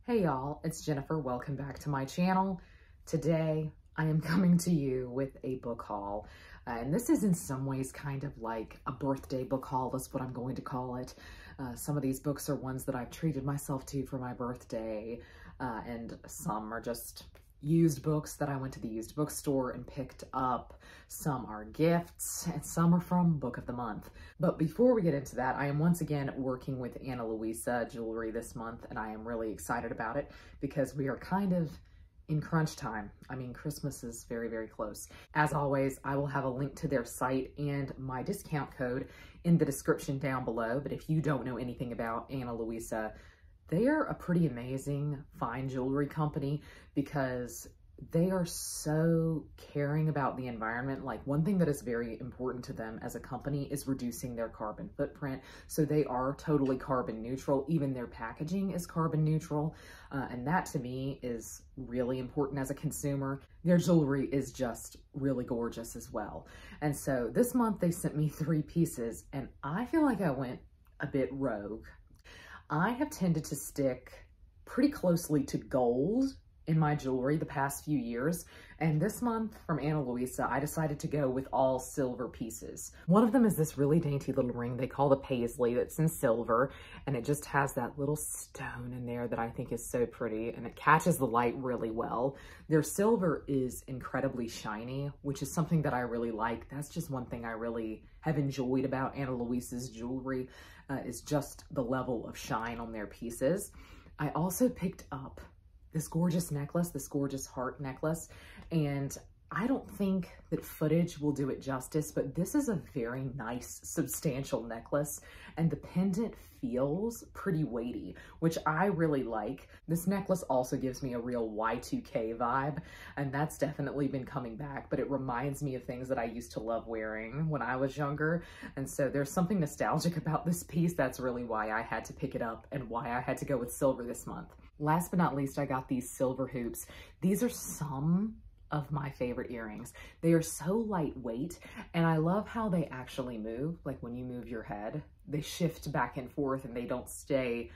Hey y'all, it's Jennifer. Welcome back to my channel. Today, I am coming to you with a book haul. And this is in some ways kind of like a birthday book haul. That's what I'm going to call it. Some of these books are ones that I've treated myself to for my birthday. And some are just used books that I went to the used bookstore and picked up. Some are gifts and some are from Book of the Month. But before we get into that, I am once again working with Ana Luisa jewelry this month, and I am really excited about it because we are kind of in crunch time. I mean, Christmas is very, very close. As always, I will have a link to their site and my discount code in the description down below. But if you don't know anything about Ana Luisa, they are a pretty amazing fine jewelry company because they are so caring about the environment. Like, one thing that is very important to them as a company is reducing their carbon footprint. So they are totally carbon neutral. Even their packaging is carbon neutral. And that to me is really important as a consumer. Their jewelry is just really gorgeous as well. And so this month they sent me 3 pieces and I feel like I went a bit rogue. I have tended to stick pretty closely to gold in my jewelry the past few years, and this month from Ana Luisa, I decided to go with all silver pieces. One of them is this really dainty little ring they call the paisley that's in silver, and it just has that little stone in there that I think is so pretty, and it catches the light really well. Their silver is incredibly shiny, which is something that I really like. That's just one thing I really have enjoyed about Ana Luisa's jewelry, is just the level of shine on their pieces. I also picked up this gorgeous necklace, this gorgeous heart necklace, and I don't think that footage will do it justice, but this is a very nice, substantial necklace, and the pendant feels pretty weighty, which I really like. This necklace also gives me a real Y2K vibe, and that's definitely been coming back, but it reminds me of things that I used to love wearing when I was younger, and so there's something nostalgic about this piece. That's really why I had to pick it up and why I had to go with silver this month. Last but not least, I got these silver hoops. These are some of my favorite earrings. They are so lightweight, and I love how they actually move. Like when you move your head, they shift back and forth and they don't stay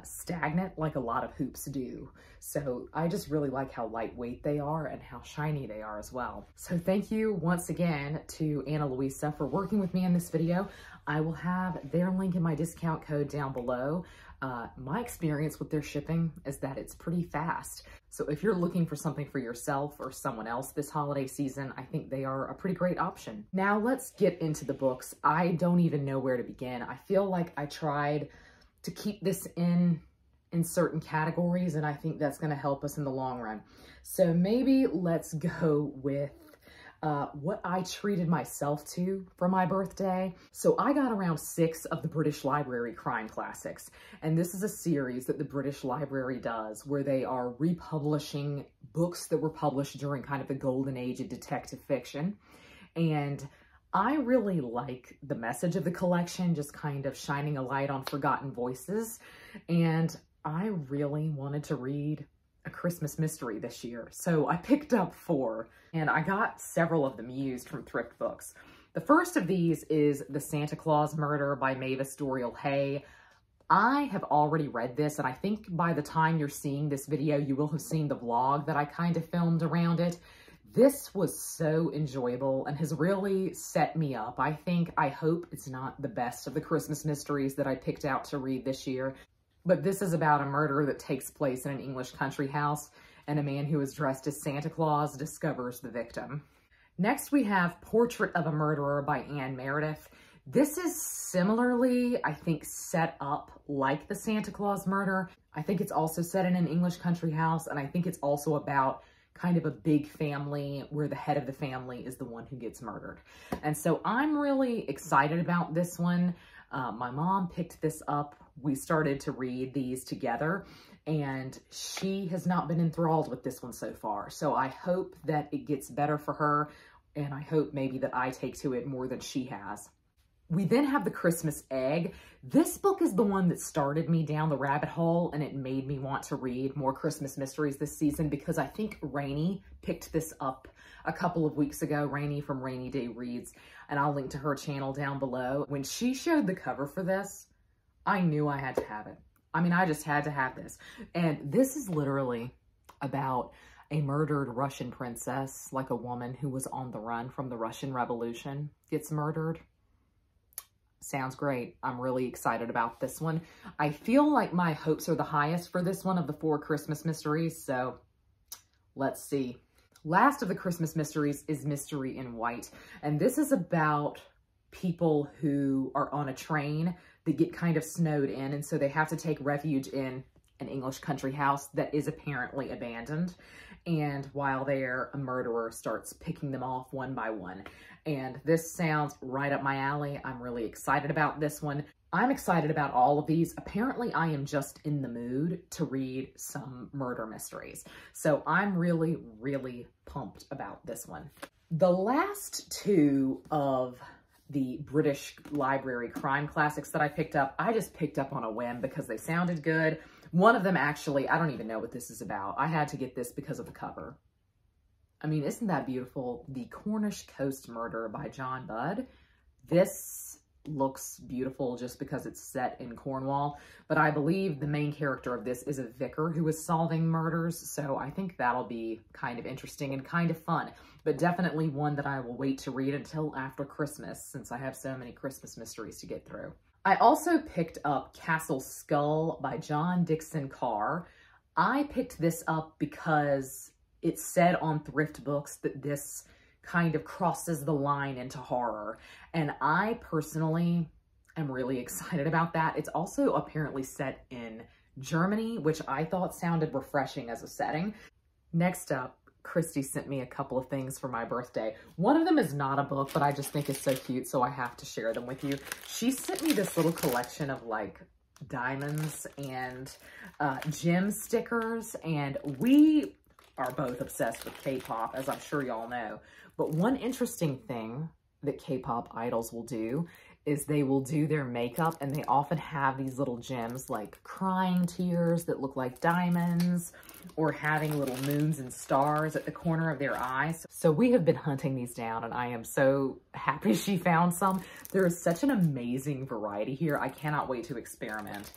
stagnant like a lot of hoops do. So I just really like how lightweight they are and how shiny they are as well. So thank you once again to Ana Luisa for working with me in this video. I will have their link in my discount code down below. My experience with their shipping is that it's pretty fast. So if you're looking for something for yourself or someone else this holiday season, I think they are a pretty great option. Now let's get into the books. I don't even know where to begin. I feel like I tried to keep this in certain categories, and I think that's going to help us in the long run. So maybe let's go with what I treated myself to for my birthday. So I got around 6 of the British Library crime classics. And this is a series that the British Library does where they are republishing books that were published during kind of the golden age of detective fiction. And I really like the message of the collection, just kind of shining a light on forgotten voices. And I really wanted to read a Christmas mystery this year. So I picked up 4, and I got several of them used from thrift books. The first of these is The Santa Claus Murder by Mavis Dorial Hay. I have already read this, and I think by the time you're seeing this video, you will have seen the vlog that I kind of filmed around it. This was so enjoyable and has really set me up. I hope it's not the best of the Christmas mysteries that I picked out to read this year. But this is about a murder that takes place in an English country house, and a man who is dressed as Santa Claus discovers the victim. Next, we have Portrait of a Murderer by Anne Meredith. This is similarly, I think, set up like the Santa Claus murder. I think it's also set in an English country house, and I think it's also about kind of a big family where the head of the family is the one who gets murdered. And so I'm really excited about this one. My mom picked this up. We started to read these together, and she has not been enthralled with this one so far. So I hope that it gets better for her, and I hope maybe that I take to it more than she has. We then have The Christmas Egg. This book is the one that started me down the rabbit hole, and it made me want to read more Christmas mysteries this season because I think Rainey picked this up a couple of weeks ago, Rainey from Rainy Day Reads, and I'll link to her channel down below. When she showed the cover for this, I knew I had to have it. I mean, I just had to have this. And this is literally about a murdered Russian princess, like a woman who was on the run from the Russian Revolution, gets murdered. Sounds great. I'm really excited about this one. I feel like my hopes are the highest for this one of the 4 Christmas mysteries, so let's see. Last of the Christmas mysteries is Mystery in White, and this is about people who are on a train that get kind of snowed in, and so they have to take refuge in an English country house that is apparently abandoned. And while there, a murderer starts picking them off one by one. And this sounds right up my alley. I'm really excited about this one. I'm excited about all of these. Apparently, I am just in the mood to read some murder mysteries. So I'm really, really pumped about this one. The last 2 of the British Library crime classics that I picked up, I just picked up on a whim because they sounded good. One of them actually, I don't even know what this is about. I had to get this because of the cover. I mean, isn't that beautiful? The Cornish Coast Murder by John Budd. This looks beautiful just because it's set in Cornwall, but I believe the main character of this is a vicar who is solving murders, so I think that'll be kind of interesting and kind of fun, but definitely one that I will wait to read until after Christmas since I have so many Christmas mysteries to get through. I also picked up Castle Skull by John Dixon Carr. I picked this up because it said on Thrift Books that this kind of crosses the line into horror. And I personally am really excited about that. It's also apparently set in Germany, which I thought sounded refreshing as a setting. Next up, Christy sent me a couple of things for my birthday. One of them is not a book, but I just think it's so cute, so I have to share them with you. She sent me this little collection of like diamonds and gem stickers, and we are both obsessed with K-pop, as I'm sure y'all know. But one interesting thing that K-pop idols will do is they will do their makeup, and they often have these little gems like crying tears that look like diamonds, or having little moons and stars at the corner of their eyes. So we have been hunting these down, and I am so happy she found some. There is such an amazing variety here. I cannot wait to experiment.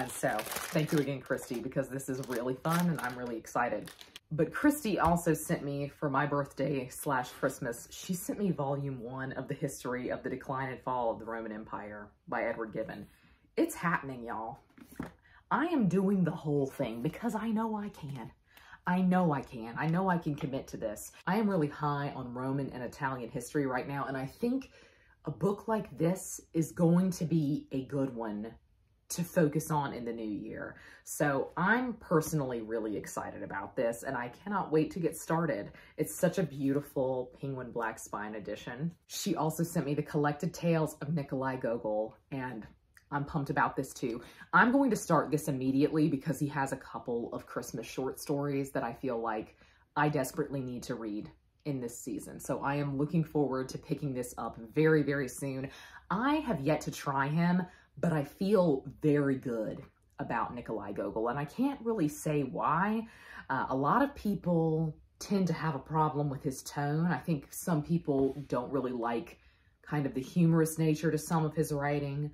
So thank you again, Christy, because this is really fun and I'm really excited. But Christy also sent me, for my birthday / Christmas, she sent me volume 1 of The History of the Decline and Fall of the Roman Empire by Edward Gibbon. It's happening, y'all. I am doing the whole thing because I know I can. I know I can. I know I can commit to this. I am really high on Roman and Italian history right now, and I think a book like this is going to be a good one to focus on in the new year. So I'm personally really excited about this, and I cannot wait to get started. It's such a beautiful penguin black spine edition. She also sent me the Collected Tales of Nikolai Gogol, and I'm pumped about this too. I'm going to start this immediately because he has a couple of Christmas short stories that I feel like I desperately need to read in this season. So I am looking forward to picking this up very, very soon. I have yet to try him, but I feel very good about Nikolai Gogol, and I can't really say why. A lot of people tend to have a problem with his tone. I think some people don't really like kind of the humorous nature to some of his writing.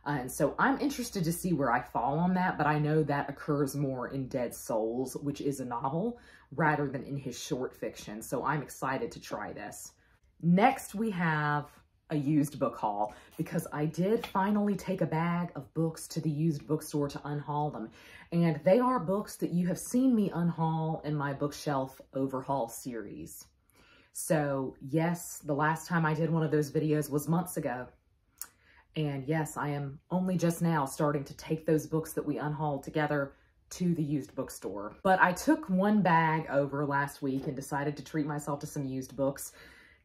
And so I'm interested to see where I fall on that, but I know that occurs more in Dead Souls, which is a novel, rather than in his short fiction. So I'm excited to try this. Next, we have a used book haul, because I did finally take a bag of books to the used bookstore to unhaul them. And they are books that you have seen me unhaul in my bookshelf overhaul series. So yes, the last time I did one of those videos was months ago. And yes, I am only just now starting to take those books that we unhauled together to the used bookstore. But I took one bag over last week and decided to treat myself to some used books.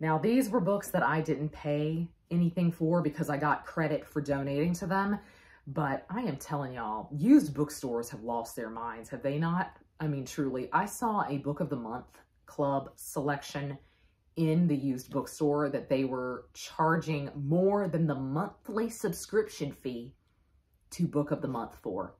Now, these were books that I didn't pay anything for because I got credit for donating to them. But I am telling y'all, used bookstores have lost their minds, have they not? I mean, truly, I saw a Book of the Month Club selection in the used bookstore that they were charging more than the monthly subscription fee to Book of the Month for.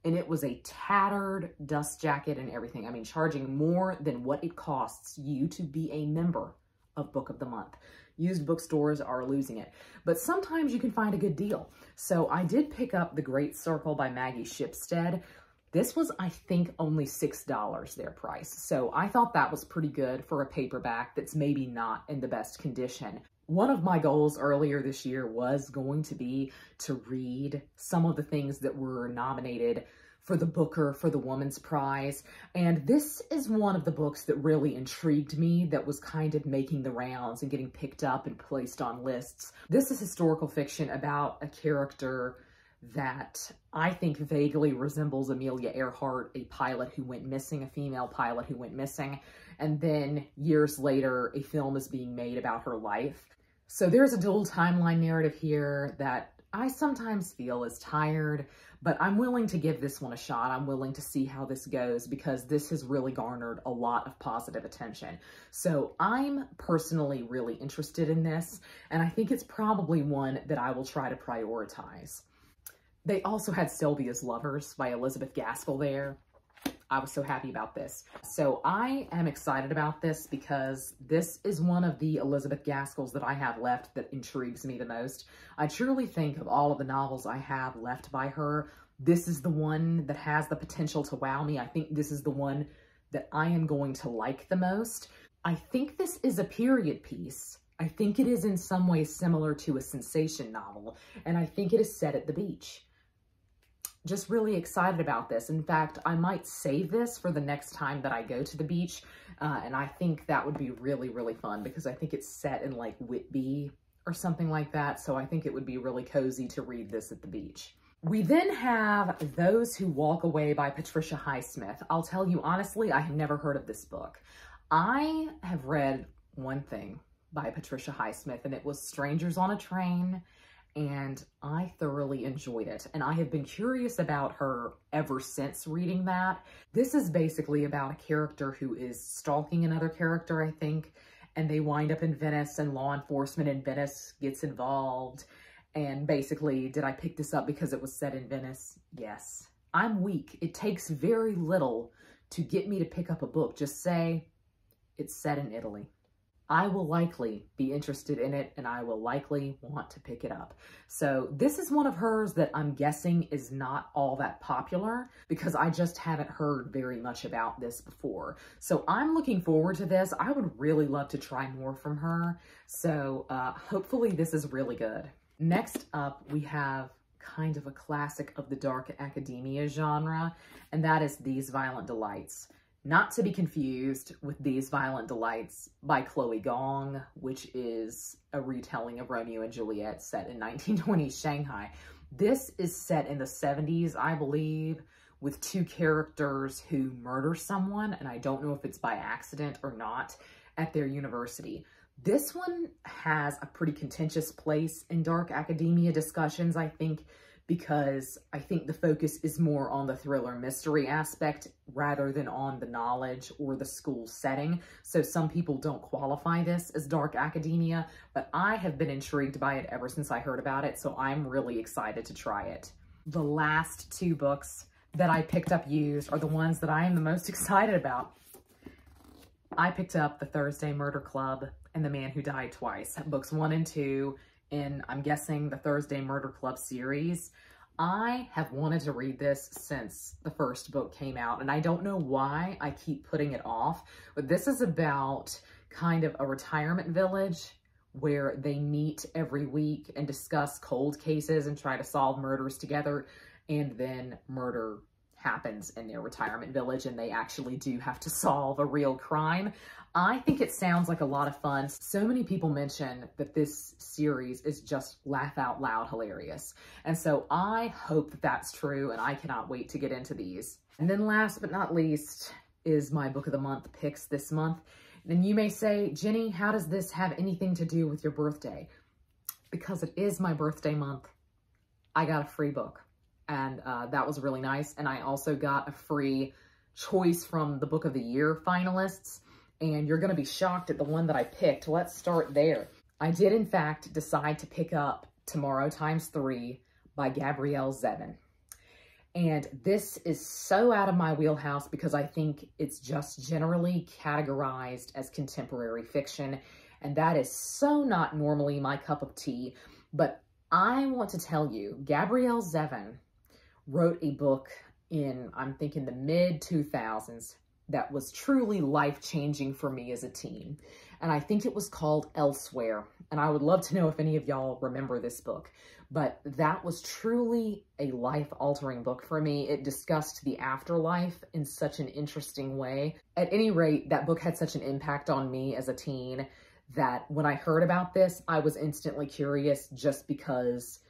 And it was a tattered dust jacket and everything. I mean, charging more than what it costs you to be a member of Book of the Month. used bookstores are losing it. But sometimes you can find a good deal. So I did pick up The Great Circle by Maggie Shipstead. This was, I think, only $6 their price. So I thought that was pretty good for a paperback that's maybe not in the best condition. One of my goals earlier this year was going to be to read some of the things that were nominated for the Booker for the Woman's Prize. And this is one of the books that really intrigued me, that was kind of making the rounds and getting picked up and placed on lists. This is historical fiction about a character that I think vaguely resembles Amelia Earhart, a pilot who went missing, a female pilot who went missing. And then years later, a film is being made about her life. So there's a dual timeline narrative here that I sometimes feel is tired, but I'm willing to give this one a shot. I'm willing to see how this goes because this has really garnered a lot of positive attention. So I'm personally really interested in this, and I think it's probably one that I will try to prioritize. They also had Sylvia's Lovers by Elizabeth Gaskell there. I was so happy about this. So I am excited about this because this is one of the Elizabeth Gaskells that I have left that intrigues me the most. I truly think of all of the novels I have left by her, this is the one that has the potential to wow me. I think this is the one that I am going to like the most. I think this is a period piece. I think it is in some ways similar to a sensation novel, and I think it is set at the beach. Just really excited about this. In fact, I might save this for the next time that I go to the beach. And I think that would be really, really fun because I think it's set in like Whitby or something like that. So I think it would be really cozy to read this at the beach. We then have Those Who Walk Away by Patricia Highsmith. I'll tell you honestly, I have never heard of this book. I have read one thing by Patricia Highsmith, and it was Strangers on a Train. And I thoroughly enjoyed it. And I have been curious about her ever since reading that. This is basically about a character who is stalking another character, I think, and they wind up in Venice, and law enforcement in Venice gets involved. And basically, did I pick this up because it was set in Venice? Yes. I'm weak. It takes very little to get me to pick up a book. Just say, it's set in Italy. I will likely be interested in it, and I will likely want to pick it up. So this is one of hers that I'm guessing is not all that popular because I just haven't heard very much about this before. So I'm looking forward to this. I would really love to try more from her. So hopefully this is really good. Next up, we have kind of a classic of the dark academia genre, and that is These Violent Delights. Not to be confused with These Violent Delights by Chloe Gong, which is a retelling of Romeo and Juliet set in 1920s Shanghai. This is set in the 70s, I believe, with two characters who murder someone, and I don't know if it's by accident or not, at their university. This one has a pretty contentious place in dark academia discussions, I think, because I think the focus is more on the thriller mystery aspect rather than on the knowledge or the school setting. So some people don't qualify this as dark academia, but I have been intrigued by it ever since I heard about it, so I'm really excited to try it. The last two books that I picked up used are the ones that I am the most excited about. I picked up The Thursday Murder Club and The Man Who Died Twice, books 1 and 2, in, I'm guessing, the Thursday Murder Club series. I have wanted to read this since the first book came out, and I don't know why I keep putting it off, but this is about kind of a retirement village where they meet every week and discuss cold cases and try to solve murders together, and then murder happens in their retirement village and they actually do have to solve a real crime. I think it sounds like a lot of fun. So many people mention that this series is just laugh out loud hilarious. And so I hope that that's true, and I cannot wait to get into these. And then last but not least is my book of the month picks this month. And you may say, Jenny, how does this have anything to do with your birthday? Because it is my birthday month, I got a free book. And that was really nice. And I also got a free choice from the Book of the Year finalists. And you're going to be shocked at the one that I picked. Let's start there. I did, in fact, decide to pick up Tomorrow Times 3 by Gabrielle Zevin. And this is so out of my wheelhouse because I think it's just generally categorized as contemporary fiction. and that is so not normally my cup of tea, but I want to tell you, Gabrielle Zevin wrote a book in, I'm thinking, the mid-2000s that was truly life-changing for me as a teen. And I think it was called Elsewhere. And I would love to know if any of y'all remember this book. But that was truly a life-altering book for me. It discussed the afterlife in such an interesting way. At any rate, that book had such an impact on me as a teen that when I heard about this, I was instantly curious just because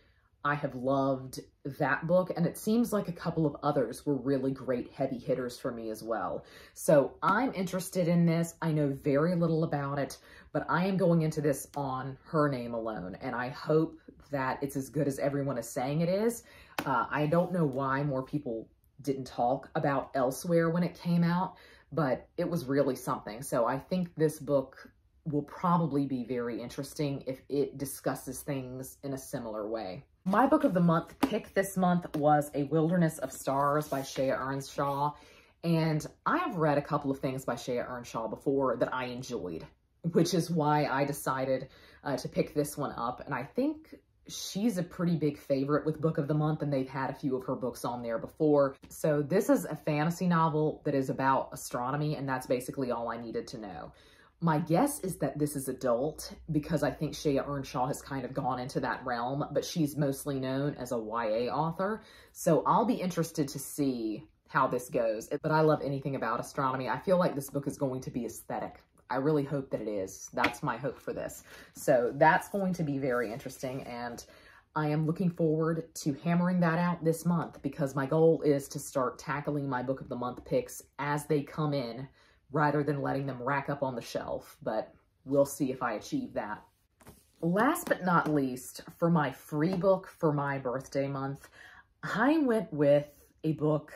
I have loved that book, and it seems like a couple of others were really great heavy hitters for me as well. So I'm interested in this. I know very little about it, but I am going into this on her name alone, and I hope that it's as good as everyone is saying it is. I don't know why more people didn't talk about Elsewhere when it came out, but it was really something. So I think this book will probably be very interesting if it discusses things in a similar way. My book of the month pick this month was A Wilderness of Stars by Shea Ernshaw. And I have read a couple of things by Shea Ernshaw before that I enjoyed, which is why I decided to pick this one up. And I think she's a pretty big favorite with book of the month, and they've had a few of her books on there before. So this is a fantasy novel that is about astronomy, and that's basically all I needed to know. My guess is that this is adult because I think Shea Ernshaw has kind of gone into that realm, but she's mostly known as a YA author. So I'll be interested to see how this goes. But I love anything about astronomy. I feel like this book is going to be aesthetic. I really hope that it is. That's my hope for this. So that's going to be very interesting, and I am looking forward to hammering that out this month because my goal is to start tackling my book of the month picks as they come in, rather than letting them rack up on the shelf, but we'll see if I achieve that. Last but not least, for my free book for my birthday month, I went with a book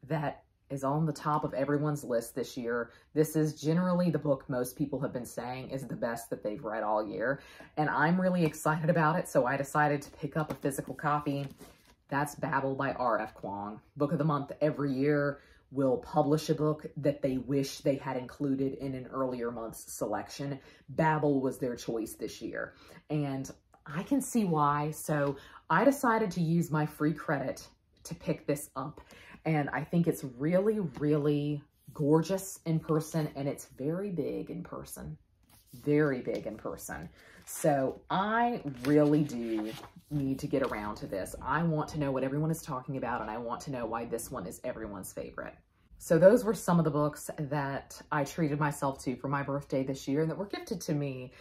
that is on the top of everyone's list this year. This is generally the book most people have been saying is the best that they've read all year, and I'm really excited about it, so I decided to pick up a physical copy. That's Babel by R.F. Kuang. Book of the month every year will publish a book that they wish they had included in an earlier month's selection. Babel was their choice this year, and I can see why. So I decided to use my free credit to pick this up, and I think it's really, really gorgeous in person, and it's very big in person. Very big in person. So I really do need to get around to this. I want to know what everyone is talking about, and I want to know why this one is everyone's favorite. So those were some of the books that I treated myself to for my birthday this year that were gifted to me,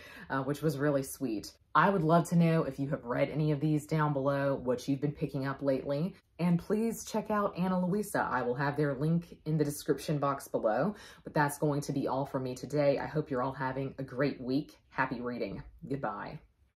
which was really sweet. I would love to know if you have read any of these down below, what you've been picking up lately, and please check out Ana Luisa. I will have their link in the description box below, but that's going to be all for me today. I hope you're all having a great week. Happy reading. Goodbye.